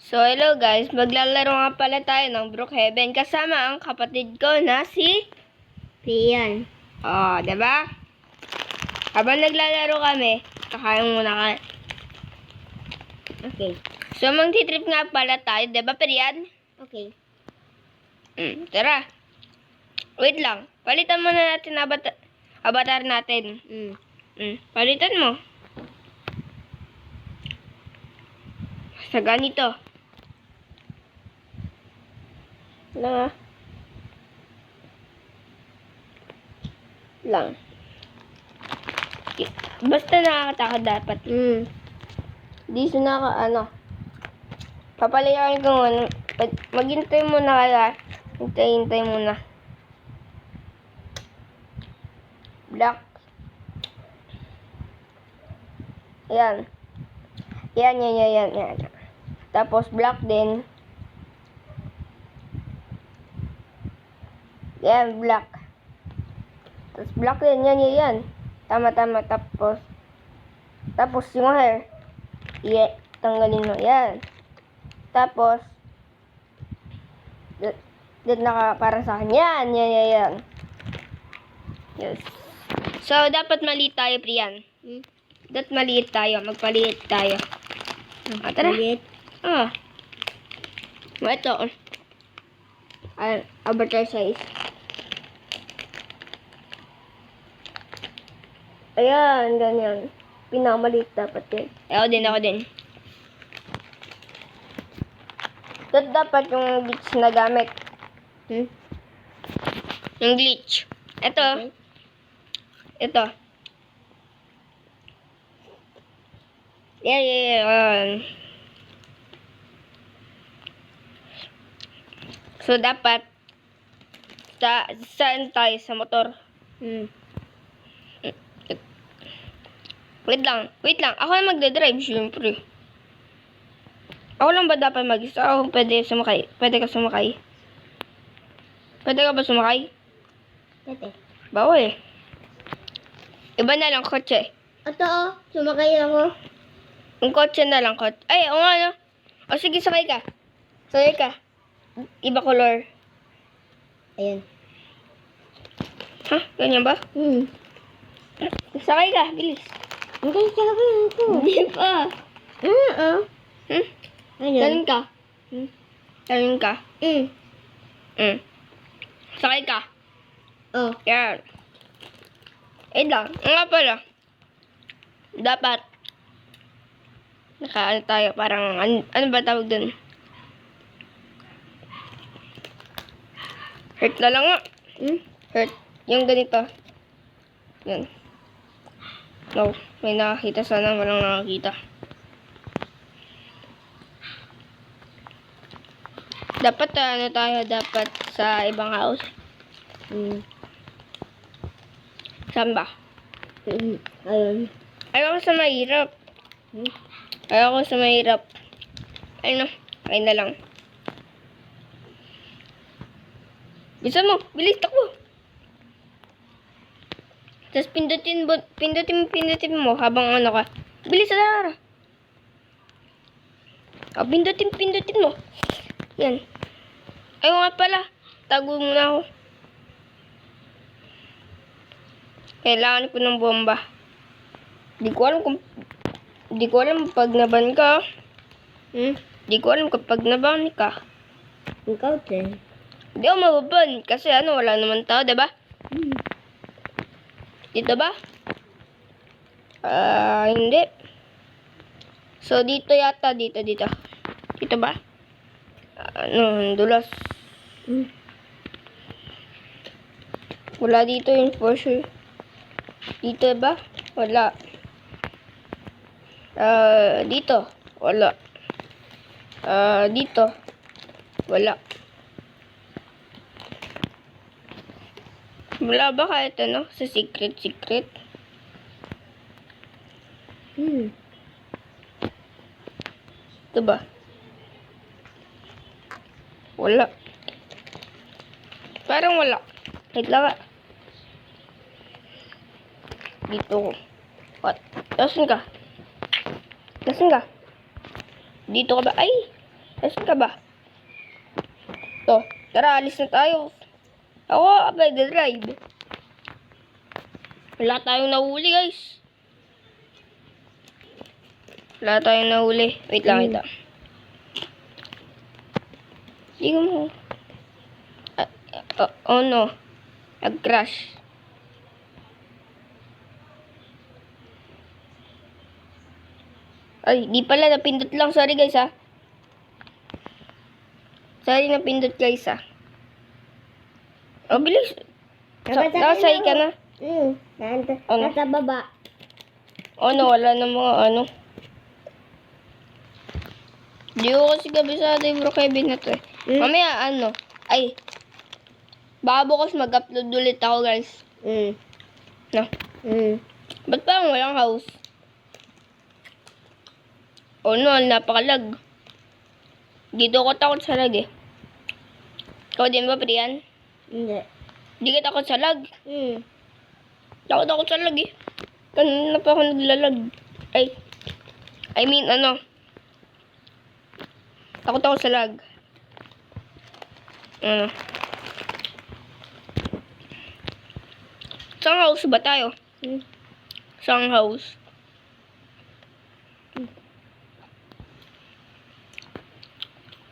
So, hello guys. Maglalaro nga pala tayo ng Brookhaven kasama ang kapatid ko na si Pian. Oh, diba? Habang naglalaro kami, kakain muna ka. Okay. So, magti-trip nga pala tayo, diba, Perian? Okay. Tara. Wait lang. Palitan muna natin avatar natin. Palitan mo. Sa ganito. Lang lang. Basta nakakatakot dapat. Di siya papalayain ko muna. Maghintay muna kaya. Hintay muna. Black. Ayan. Yan. Tapos black din. Yan, black. Tapos black din. Yan. Tama. Tapos yung hair. Tanggalin mo. Yan. Tapos dito para sa akin. Yan. Yes. So, dapat maliit tayo, Priyan. Dapat maliit tayo. Magpaliit tayo. Tara. Ito. Avatar size. Ayan, ganyan. Pinakamaliit dapat yun. Ako din. Dapat yung glitch na gamit. Yung glitch. Ito. Okay. Ito. Yan. So, dapat saan tayo? Sa motor. Wait lang. Ako na magdadrive, syempre. Ako lang ba dapat mag-isa? Ako pwede sumakay. Pwede ka sumakay? Pwede ka ba sumakay? Tete. Bawal eh. Iba na lang kotse. Ito, sumakay ako. Yung kotse na lang kotse. Ay, o nga no. O sige, sakay ka. Iba color. Ayan. Ha? Ganyan ba? Sakay ka, bilis. Okay, sakay ako. Hindi pa. Ayan. Talon ka. Sakay ka. Oh. Yan. Lang. Nga pala. Dapat. Nakaano tayo. Parang, ano ba tawag dun? Hurt na lang nga. Hurt. Yung ganito. Yan. No. May nakakita. Sana walang nakakita. Dapat dapat sa ibang house. Saan ba? Ayun. Ayoko sa mahirap. Ayun na lang. Bisa mo, bilis takbo. Tapos pindutin mo habang ano ka. Bilis na. Pindutin mo. Yan. Ayaw nga pala. Tago muna ako. Kailangan ko ng bomba. Di ko alam pag naban ka. Di ko alam kapag naban ka. Ikaw din. Di ako mababan. Kasi wala naman tao, diba? Dito ba? Hindi. So, dito yata. Dito. Dito ba? Dulas. Wala dito yun for sure. Dito ba? Wala. Dito. Wala. Dito. Wala. Wala ba kahit sa secret? Ito ba? Wala. Parang wala. Wait lang. Dito. What? Nasaan ka? Dito ka ba? Ay! Asan ka ba? To, tara, alis na tayo. Ako, drive. Wala tayong nahuli, guys. Wala tayong nahuli. Wait lang, ito. Hindi ko mo. Oh no. Nag-crash. Ay, di pala. Napindot lang. Sorry, guys, ha. Sorry, napindot, guys, ha. Oh, bilis. Nakasay ka na. Ano? Nasa baba. Oh, no. Wala na mga ano. Di ko kasi kabisado yung Bro Kevin na to, eh. Mamaya, ano. Ay. Baka bukas mag-upload ulit ako, guys. No? Ba't parang walang house? Oh no, napakalag. Dito ako takot sa lag, eh. Ikaw din ba, Priyan? Hindi. Di ka takot sa lag? Takot ako sa lag, eh. Kanina pa ako naglalag. Ay. I mean, ano. Takot ako sa lag. Ano. Saan house ba tayo? Saan house?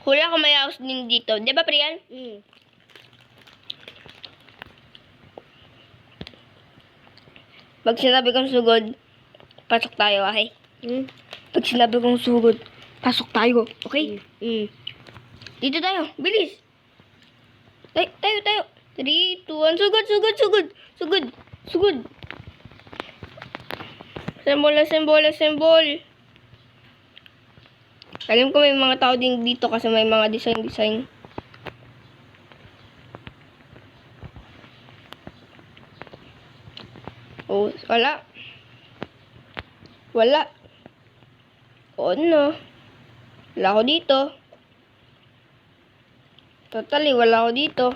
Hula ko may house din dito. Di ba, Priyan? Pag sinabi kong sugod, pasok tayo, okay? Pag sinabi kong sugod, pasok tayo, okay? Dito tayo, bilis! Tayo. 3, 2, 1, sugod! Symbol. Alam ko may mga tao din dito kasi may mga design. Oh, wala. Oh no. Wala ako dito. Totally, wala ako dito.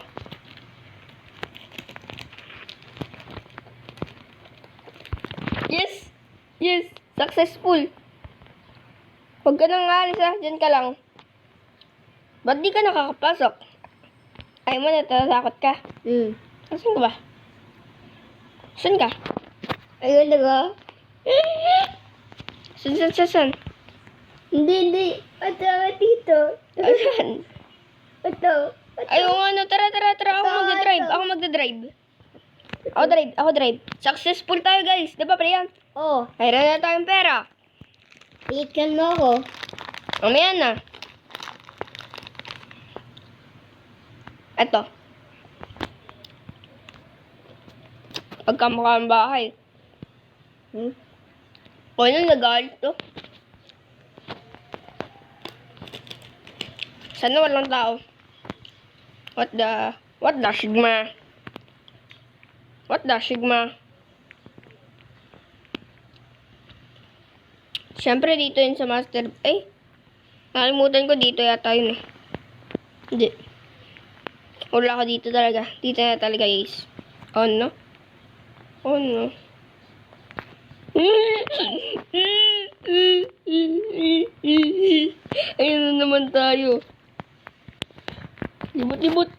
Yes! Successful! Huwag ka nang alis, ha. Diyan ka lang. Ba't di ka nakakapasok? Ay mo, natatakot ka. Saan ka ba? Saan ka? Ayun na ba? Saan? Hindi. Ito, dito. Ayan. Ito. Ay, oo, ano. Tara. Ako magdadrive. Ako drive. Successful tayo, guys. Diba, Priyan? Oh, Mayroon na tayong pera. ikan mo ako. Mamaya na. Eto. Pagkamukha ang bahay. O, ano nagalit to? Sana walang tao. What the sigma? Siyempre dito yun sa master. Ay, nakalimutan ko dito yata yun, eh. Hindi. Wala ako dito talaga. Dito na talaga, guys. Oh no. Ayun na naman tayo. Libot.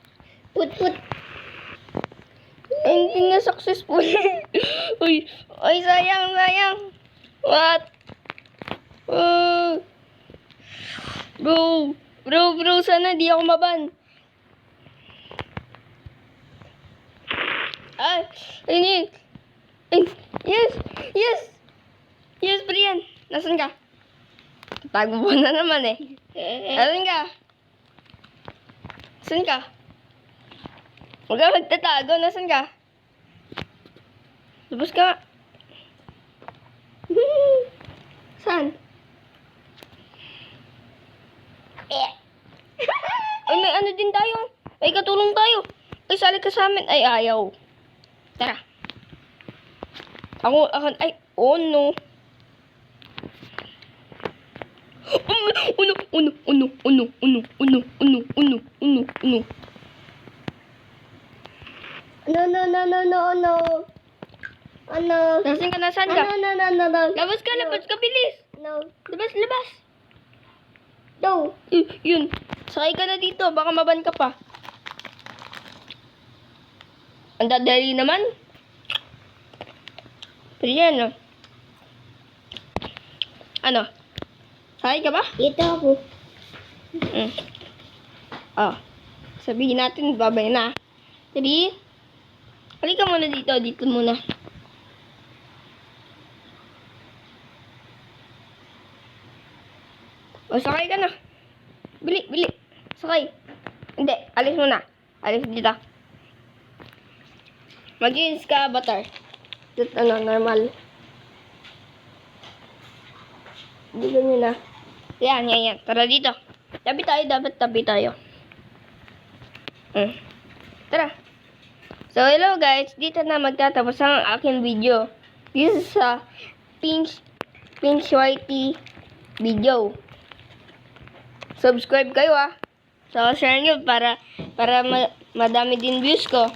Put. Ay, hindi na successful. Uy, sayang. What? Bro, sana di ako maban. Ayun. Yes, Brian. Nasaan ka? Tago mo na naman, eh. Nasaan ka? Huwag ka magtatago. Nasaan ka? Lubos ka nga. Saan? Ay, may ano din tayo. Ay, katulong tayo. Ay, sali ka sa amin. Ay, ayaw. Tara. Ay, oh no. No. Ano? Nasaan ka? No. Labas ka, bilis. No. Labas. Ito. Yun. Sakay ka na dito. Baka maban ka pa. Ang dadali naman. Pero yan, no? Ano? Sakay ka ba? Ito ako. Oh. Sabihin natin, babay na. Jadi, halika muna dito. Dito muna. O, sakay ka na. Bili, bili. Sakay. Hindi, alis muna. Alis dito. Mag-jeans ka, butter. Just, normal. Dito nyo na. Yan, yan, yan. Tara dito. Tabi tayo, dapat tabi tayo. Tara. So, hello guys. Dito na magtatapos ang aking video. This is a Pink Whitey video. Subscribe kayo So, share nyo para madami din views ko.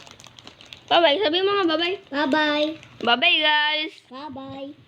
Bye-bye. Sabi mo nga bye-bye. Bye-bye. Bye-bye guys. Bye-bye.